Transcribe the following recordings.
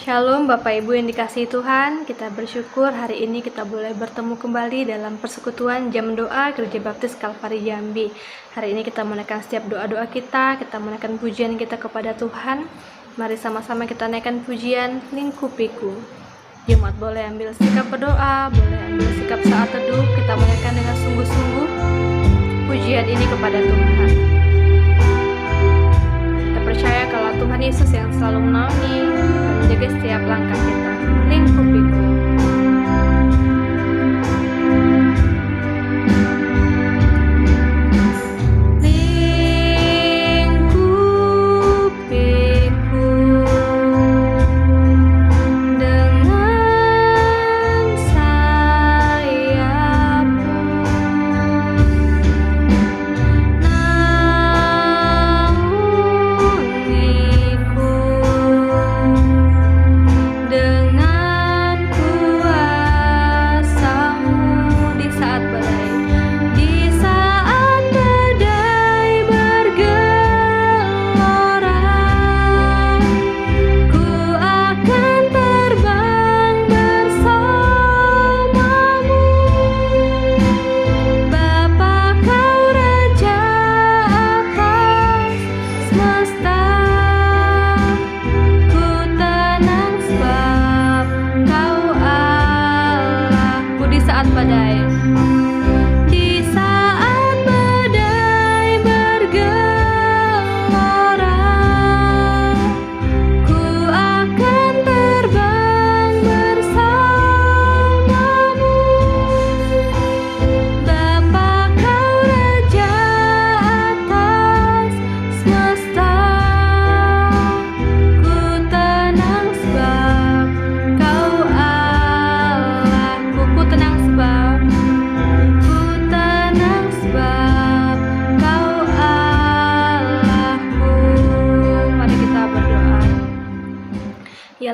Shalom Bapak Ibu yang dikasihi Tuhan, kita bersyukur hari ini kita boleh bertemu kembali dalam persekutuan jam doa Gereja Baptis Kalvari Jambi. Hari ini kita menaikkan setiap doa-doa kita menaikkan pujian kita kepada Tuhan. Mari sama-sama kita naikkan pujian Lingkupiku. Jemaat boleh ambil sikap berdoa, boleh ambil sikap saat teduh, kita menaikkan dengan sungguh-sungguh pujian ini kepada Tuhan. Kita percaya kalau Tuhan Yesus yang selalu menaungi dan menjaga setiap langkah kita. Lingkupiku.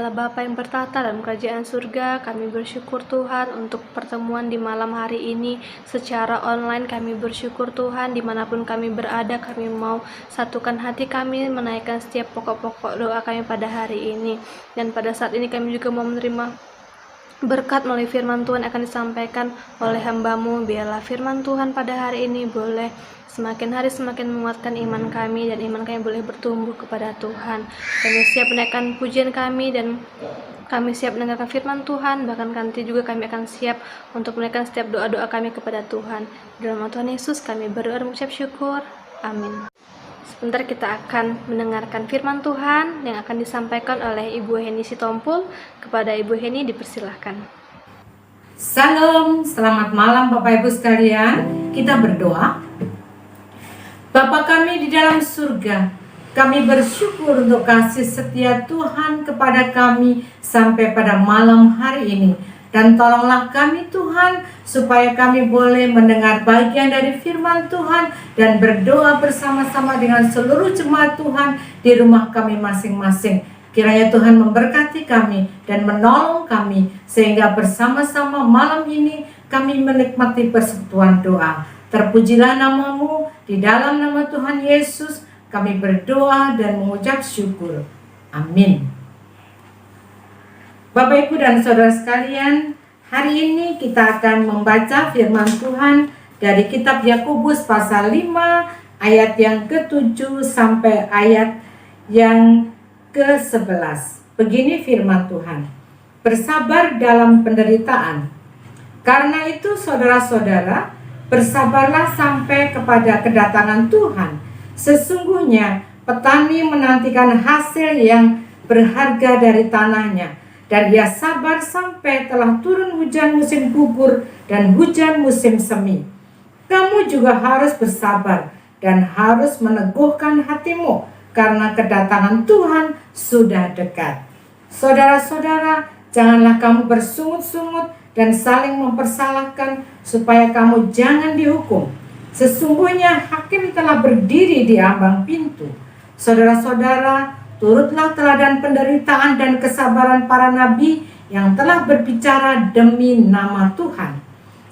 Bapa yang bertata dalam kerajaan surga, kami bersyukur Tuhan untuk pertemuan di malam hari ini secara online. Kami bersyukur Tuhan dimanapun kami berada, kami mau satukan hati kami menaikkan setiap pokok-pokok doa kami pada hari ini. Dan pada saat ini kami juga mau menerima berkat melalui firman Tuhan akan disampaikan oleh hamba-Mu. Biarlah firman Tuhan pada hari ini boleh semakin hari semakin menguatkan iman kami, dan iman kami boleh bertumbuh kepada Tuhan. Kami siap menaikkan pujian kami, dan kami siap mendengarkan firman Tuhan. Bahkan nanti juga kami akan siap untuk menaikkan setiap doa-doa kami kepada Tuhan. Dalam nama Tuhan Yesus kami berdoa dan mengucap syukur. Amin. Sebentar kita akan mendengarkan firman Tuhan yang akan disampaikan oleh Ibu Heni Sitompul. Kepada Ibu Heni dipersilahkan. Salam, selamat malam Bapak Ibu sekalian. Kita berdoa. Bapa kami di dalam surga, kami bersyukur untuk kasih setia Tuhan kepada kami sampai pada malam hari ini. Dan tolonglah kami Tuhan, supaya kami boleh mendengar bagian dari firman Tuhan dan berdoa bersama-sama dengan seluruh jemaat Tuhan di rumah kami masing-masing. Kiranya Tuhan memberkati kami dan menolong kami, sehingga bersama-sama malam ini kami menikmati persekutuan doa. Terpujilah nama-Mu, di dalam nama Tuhan Yesus kami berdoa dan mengucap syukur. Amin. Bapak Ibu dan Saudara sekalian, hari ini kita akan membaca firman Tuhan dari kitab Yakobus pasal 5 ayat yang ke-7 sampai ayat yang ke-11. Begini firman Tuhan. Bersabar dalam penderitaan. Karena itu saudara-saudara, bersabarlah sampai kepada kedatangan Tuhan. Sesungguhnya petani menantikan hasil yang berharga dari tanahnya, dan ia sabar sampai telah turun hujan musim gugur dan hujan musim semi. Kamu juga harus bersabar dan harus meneguhkan hatimu, karena kedatangan Tuhan sudah dekat. Saudara-saudara, janganlah kamu bersungut-sungut dan saling mempersalahkan, supaya kamu jangan dihukum. Sesungguhnya hakim telah berdiri di ambang pintu. Saudara-saudara, turutlah teladan penderitaan dan kesabaran para nabi yang telah berbicara demi nama Tuhan.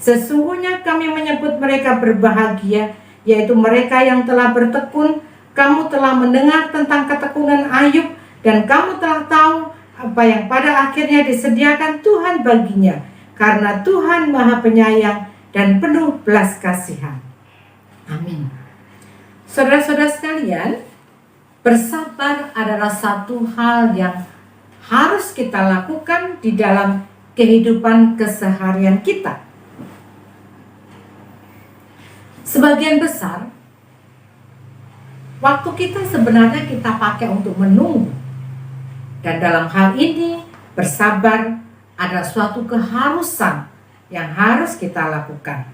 Sesungguhnya kami menyebut mereka berbahagia, yaitu mereka yang telah bertekun. Kamu telah mendengar tentang ketekunan Ayub, dan kamu telah tahu apa yang pada akhirnya disediakan Tuhan baginya, karena Tuhan Maha Penyayang dan penuh belas kasihan. Amin. Saudara-saudara sekalian, bersabar adalah satu hal yang harus kita lakukan di dalam kehidupan keseharian kita. Sebagian besar waktu kita sebenarnya kita pakai untuk menunggu. Dan dalam hal ini, bersabar adalah suatu keharusan yang harus kita lakukan.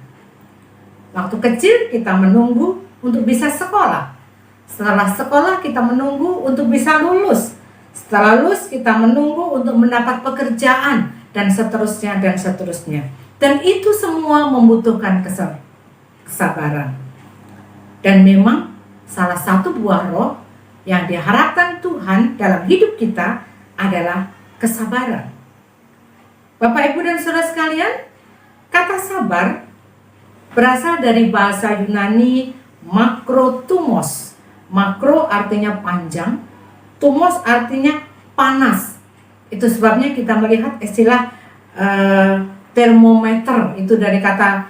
Waktu kecil kita menunggu untuk bisa sekolah. Setelah sekolah kita menunggu untuk bisa lulus. Setelah lulus kita menunggu untuk mendapat pekerjaan dan seterusnya dan seterusnya. Dan itu semua membutuhkan kesabaran. Dan memang salah satu buah roh yang diharapkan Tuhan dalam hidup kita adalah kesabaran. Bapak, Ibu, dan saudara sekalian, kata sabar berasal dari bahasa Yunani makrotumos. Makro artinya panjang, tumos artinya panas. Itu sebabnya kita melihat istilah termometer itu dari kata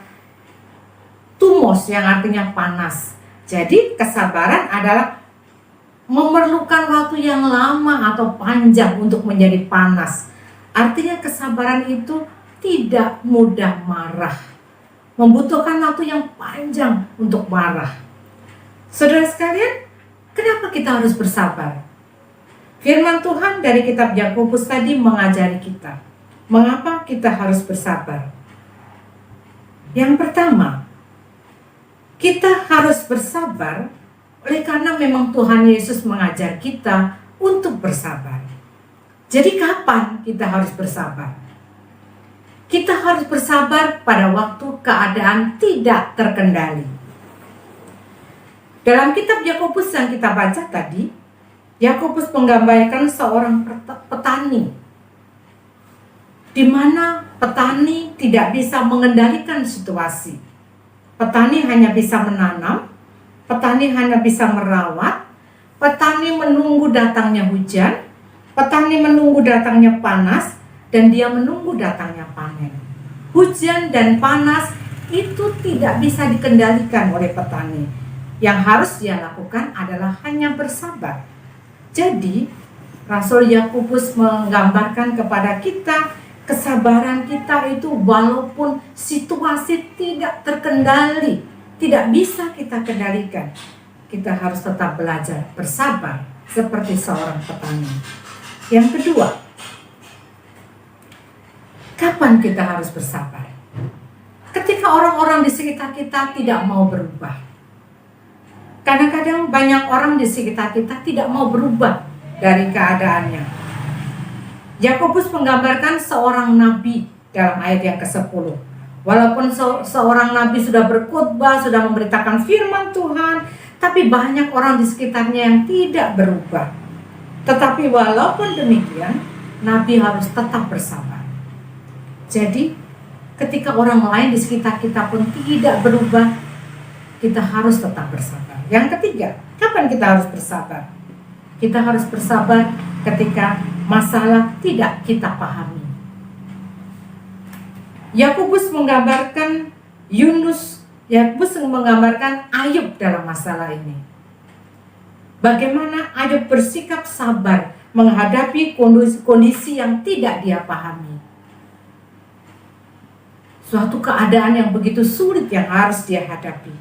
tumos yang artinya panas. Jadi kesabaran adalah memerlukan waktu yang lama atau panjang untuk menjadi panas. Artinya kesabaran itu tidak mudah marah, membutuhkan waktu yang panjang untuk marah. Saudara sekalian, kenapa kita harus bersabar? Firman Tuhan dari kitab Yakobus tadi mengajari kita, mengapa kita harus bersabar. Yang pertama, kita harus bersabar oleh karena memang Tuhan Yesus mengajar kita untuk bersabar. Jadi kapan kita harus bersabar? Kita harus bersabar pada waktu keadaan tidak terkendali. Dalam kitab Yakobus yang kita baca tadi, Yakobus menggambarkan seorang petani, di mana petani tidak bisa mengendalikan situasi. Petani hanya bisa menanam, petani hanya bisa merawat, petani menunggu datangnya hujan, petani menunggu datangnya panas, dan dia menunggu datangnya panen. Hujan dan panas itu tidak bisa dikendalikan oleh petani. Yang harus dia lakukan adalah hanya bersabar. Jadi, Rasul Yakobus menggambarkan kepada kita, kesabaran kita itu walaupun situasi tidak terkendali, tidak bisa kita kendalikan, kita harus tetap belajar bersabar seperti seorang petani. Yang kedua, kapan kita harus bersabar? Ketika orang-orang di sekitar kita tidak mau berubah. Kadang-kadang banyak orang di sekitar kita tidak mau berubah dari keadaannya. Yakobus menggambarkan seorang nabi dalam ayat yang ke-10. Walaupun seorang nabi sudah berkhotbah, sudah memberitakan firman Tuhan, tapi banyak orang di sekitarnya yang tidak berubah. Tetapi walaupun demikian, nabi harus tetap bersabar. Jadi, ketika orang lain di sekitar kita pun tidak berubah, kita harus tetap bersabar. Yang ketiga, kapan kita harus bersabar? Kita harus bersabar ketika masalah tidak kita pahami. Yakobus menggambarkan Ayub dalam masalah ini. Bagaimana Ayub bersikap sabar menghadapi kondisi yang tidak dia pahami. Suatu keadaan yang begitu sulit yang harus dia hadapi.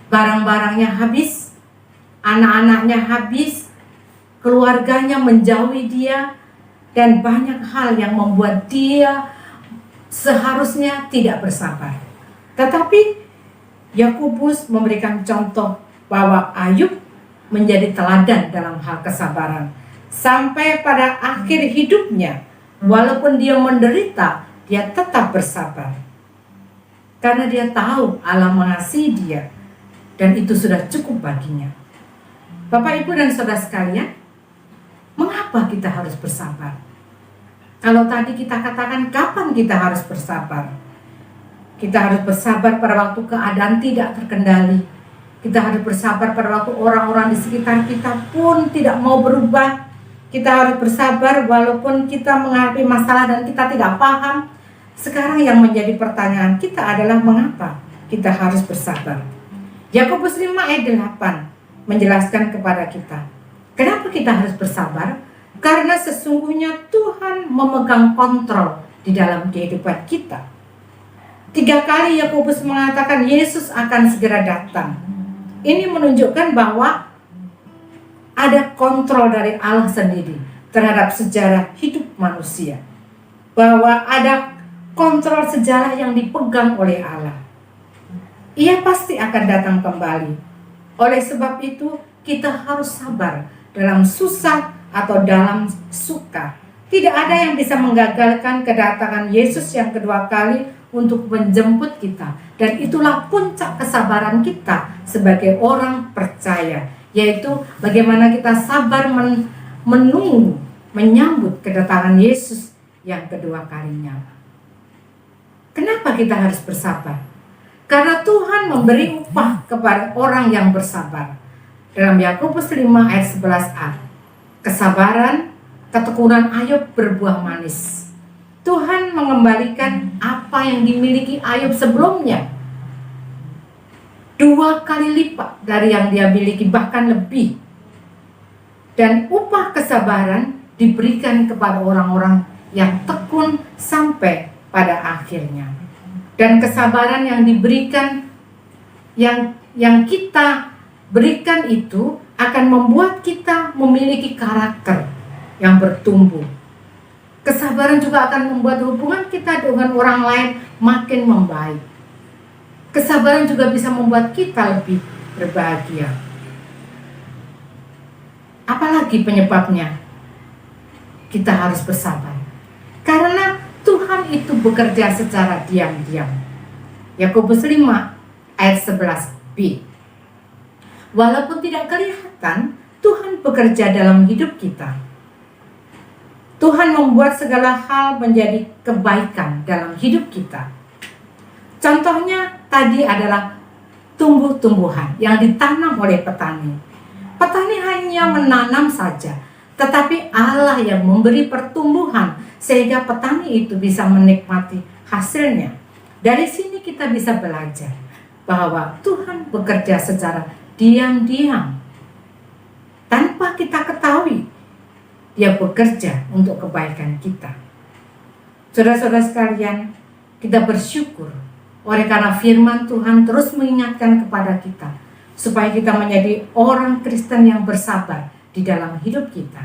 Barang-barangnya habis, anak-anaknya habis, keluarganya menjauhi dia, dan banyak hal yang membuat dia seharusnya tidak bersabar. Tetapi Yakobus memberikan contoh bahwa Ayub menjadi teladan dalam hal kesabaran. Sampai pada akhir hidupnya, walaupun dia menderita, dia tetap bersabar. Karena dia tahu Allah mengasihi dia, dan itu sudah cukup baginya. Bapak, Ibu, dan saudara sekalian, mengapa kita harus bersabar? Kalau tadi kita katakan kapan kita harus bersabar? Kita harus bersabar pada waktu keadaan tidak terkendali. Kita harus bersabar pada waktu orang-orang di sekitar kita pun tidak mau berubah. Kita harus bersabar walaupun kita menghadapi masalah dan kita tidak paham. Sekarang yang menjadi pertanyaan kita adalah mengapa kita harus bersabar. Yakobus 5 ayat 8 menjelaskan kepada kita, kenapa kita harus bersabar? Karena sesungguhnya Tuhan memegang kontrol di dalam kehidupan kita. 3 kali Yakobus mengatakan Yesus akan segera datang. Ini menunjukkan bahwa ada kontrol dari Allah sendiri terhadap sejarah hidup manusia. Bahwa ada kontrol sejarah yang dipegang oleh Allah. Ia pasti akan datang kembali. Oleh sebab itu, kita harus sabar dalam susah atau dalam suka. Tidak ada yang bisa menggagalkan kedatangan Yesus yang kedua kali untuk menjemput kita. Dan itulah puncak kesabaran kita sebagai orang percaya. Yaitu bagaimana kita sabar menunggu, menyambut kedatangan Yesus yang kedua kalinya. Kenapa kita harus bersabar? Karena Tuhan memberi upah kepada orang yang bersabar. Dalam Yakobus 5 ayat 11a, kesabaran, ketekunan Ayub berbuah manis. Tuhan mengembalikan apa yang dimiliki Ayub sebelumnya. 2 kali lipat dari yang dia miliki, bahkan lebih. Dan upah kesabaran diberikan kepada orang-orang yang tekun sampai pada akhirnya. Dan kesabaran yang diberikan, yang kita berikan itu akan membuat kita memiliki karakter yang bertumbuh. Kesabaran juga akan membuat hubungan kita dengan orang lain makin membaik. Kesabaran juga bisa membuat kita lebih berbahagia. Apalagi penyebabnya? Kita harus bersabar. Karena Tuhan itu bekerja secara diam-diam. Yakobus 5 ayat 11b. Walaupun tidak kelihatan, Tuhan bekerja dalam hidup kita. Tuhan membuat segala hal menjadi kebaikan dalam hidup kita. Contohnya tadi adalah tumbuh-tumbuhan yang ditanam oleh petani. Petani hanya menanam saja, tetapi Allah yang memberi pertumbuhan sehingga petani itu bisa menikmati hasilnya. Dari sini kita bisa belajar bahwa Tuhan bekerja secara diam-diam. Tanpa kita ketahui, Dia bekerja untuk kebaikan kita. Saudara-saudara sekalian, kita bersyukur oleh karena firman Tuhan terus mengingatkan kepada kita supaya kita menjadi orang Kristen yang bersabar di dalam hidup kita.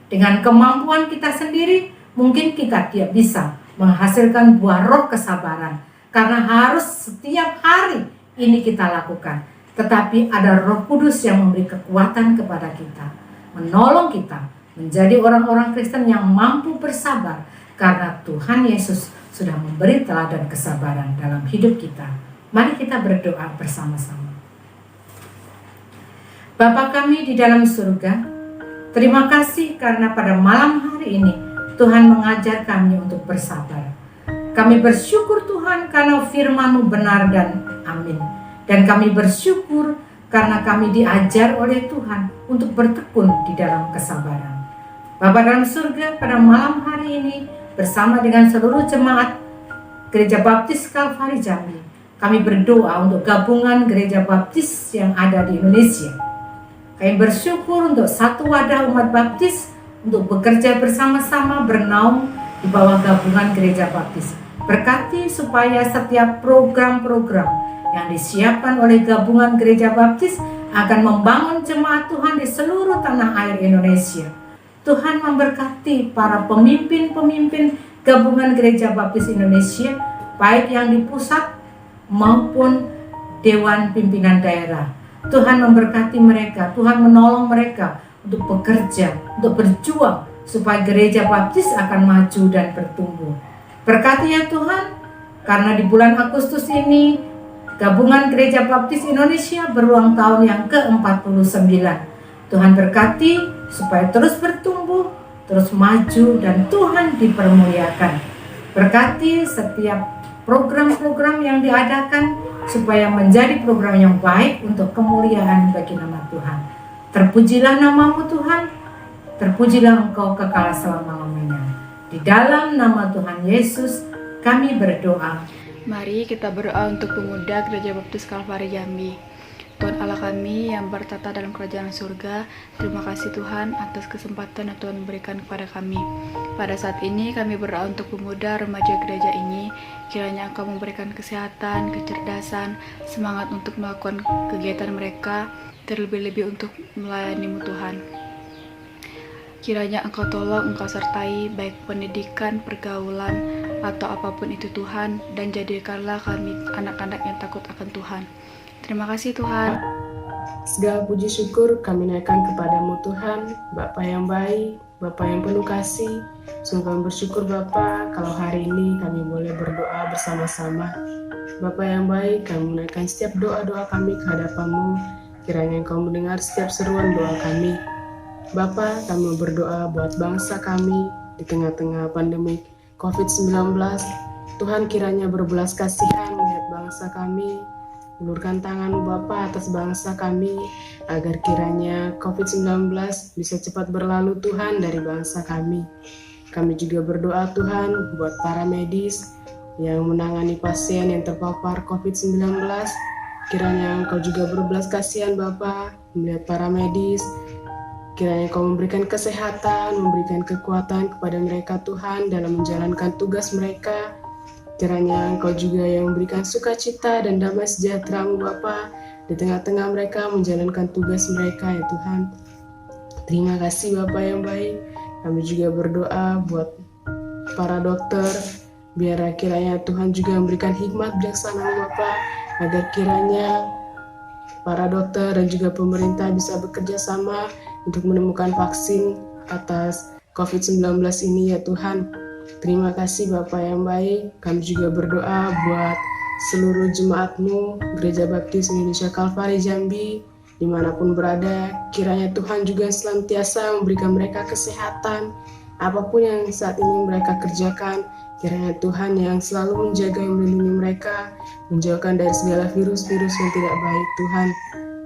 Dengan kemampuan kita sendiri, mungkin kita tidak bisa menghasilkan buah roh kesabaran karena harus setiap hari ini kita lakukan. Tetapi ada Roh Kudus yang memberi kekuatan kepada kita, menolong kita menjadi orang-orang Kristen yang mampu bersabar karena Tuhan Yesus sudah memberi teladan kesabaran dalam hidup kita. Mari kita berdoa bersama-sama. Bapa kami di dalam surga, terima kasih karena pada malam hari ini Tuhan mengajar kami untuk bersabar. Kami bersyukur Tuhan karena firman-Mu benar dan amin. Dan kami bersyukur karena kami diajar oleh Tuhan untuk bertekun di dalam kesabaran. Bapa dalam surga, pada malam hari ini bersama dengan seluruh jemaat Gereja Baptis Kalvari Jambi, kami berdoa untuk gabungan Gereja Baptis yang ada di Indonesia. Kami bersyukur untuk satu wadah umat Baptis untuk bekerja bersama-sama bernaung di bawah gabungan Gereja Baptis. Berkati supaya setiap program-program yang disiapkan oleh gabungan Gereja Baptis akan membangun jemaat Tuhan di seluruh tanah air Indonesia. Tuhan memberkati para pemimpin-pemimpin gabungan Gereja Baptis Indonesia, baik yang di pusat maupun Dewan Pimpinan Daerah. Tuhan memberkati mereka, Tuhan menolong mereka untuk bekerja, untuk berjuang supaya Gereja Baptis akan maju dan bertumbuh. Berkati ya Tuhan, karena di bulan Agustus ini Gabungan Gereja Baptis Indonesia berulang tahun yang ke-49. Tuhan berkati supaya terus bertumbuh, terus maju, dan Tuhan dipermuliakan. Berkati setiap program-program yang diadakan supaya menjadi program yang baik untuk kemuliaan bagi nama Tuhan. Terpujilah namamu Tuhan, terpujilah Engkau kekal selama-lamanya. Di dalam nama Tuhan Yesus kami berdoa. Mari kita berdoa untuk pemuda Gereja Baptis Kalvari Jambi. Tuhan Allah kami yang bertata dalam kerajaan surga, terima kasih Tuhan atas kesempatan yang Tuhan berikan kepada kami. Pada saat ini kami berdoa untuk pemuda remaja gereja ini, kiranya Engkau memberikan kesehatan, kecerdasan, semangat untuk melakukan kegiatan mereka, terlebih-lebih untuk melayani-Mu Tuhan. Kiranya Engkau tolong, Engkau sertai baik pendidikan, pergaulan, atau apapun itu Tuhan, dan jadikanlah kami anak-anak yang takut akan Tuhan. Terima kasih Tuhan. Segala puji syukur kami naikkan kepadamu Tuhan, Bapa yang baik, Bapa yang penuh kasih. Sungguh kami bersyukur Bapa kalau hari ini kami boleh berdoa bersama-sama. Bapa yang baik, kami menaikkan setiap doa-doa kami ke hadapan-Mu. Kiranya Engkau mendengar setiap seruan doa kami. Bapa, kami berdoa buat bangsa kami di tengah-tengah pandemi COVID-19. Tuhan kiranya berbelas kasihan melihat bangsa kami. Ulurkan tangan-Mu Bapa atas bangsa kami, agar kiranya COVID-19 bisa cepat berlalu Tuhan dari bangsa kami. Kami juga berdoa Tuhan buat para medis yang menangani pasien yang terpapar COVID-19. Kiranya Engkau juga berbelas kasihan Bapa melihat para medis. Kiranya Engkau memberikan kesehatan, memberikan kekuatan kepada mereka Tuhan dalam menjalankan tugas mereka. Kiranya Engkau juga yang memberikan sukacita dan damai sejahtera-Mu Bapa di tengah-tengah mereka menjalankan tugas mereka ya Tuhan. Terima kasih Bapa yang baik. Kami juga berdoa buat para dokter, biar kiranya Tuhan juga memberikan hikmat bijaksana Bapa, agar kiranya para dokter dan juga pemerintah bisa bekerja sama untuk menemukan vaksin atas COVID-19 ini ya Tuhan. Terima kasih Bapak yang baik. Kami juga berdoa buat seluruh jemaat-Mu Gereja Baptis Indonesia Kalvari Jambi dimanapun berada. Kiranya Tuhan juga senantiasa memberikan mereka kesehatan apapun yang saat ini mereka kerjakan. Kiranya Tuhan yang selalu menjaga dan melindungi mereka, menjauhkan dari segala virus-virus yang tidak baik Tuhan.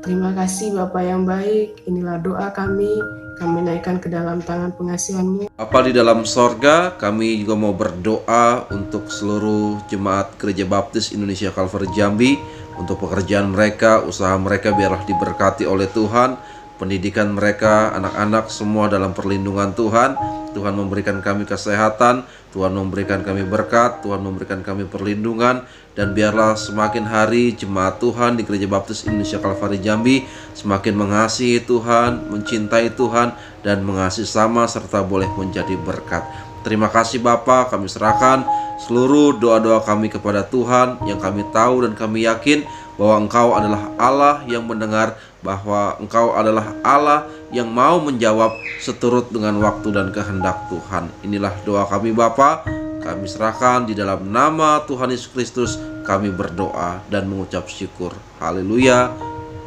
Terima kasih Bapak yang baik. Inilah doa kami naikkan ke dalam tangan pengasihan-Mu. Bapa di dalam sorga, kami juga mau berdoa untuk seluruh jemaat Gereja Baptis Indonesia Kalvari Jambi, untuk pekerjaan mereka, usaha mereka biarlah diberkati oleh Tuhan, pendidikan mereka, anak-anak semua dalam perlindungan Tuhan. Tuhan memberikan kami kesehatan, Tuhan memberikan kami berkat, Tuhan memberikan kami perlindungan, dan biarlah semakin hari jemaat Tuhan di Gereja Baptis Indonesia Kalvari Jambi semakin mengasihi Tuhan, mencintai Tuhan, dan mengasihi sama serta boleh menjadi berkat. Terima kasih Bapa, kami serahkan seluruh doa-doa kami kepada Tuhan yang kami tahu dan kami yakin bahwa Engkau adalah Allah yang mendengar, bahwa Engkau adalah Allah yang mau menjawab seturut dengan waktu dan kehendak Tuhan. Inilah doa kami Bapa, kami serahkan di dalam nama Tuhan Yesus Kristus kami berdoa dan mengucap syukur. Haleluya,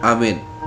amin.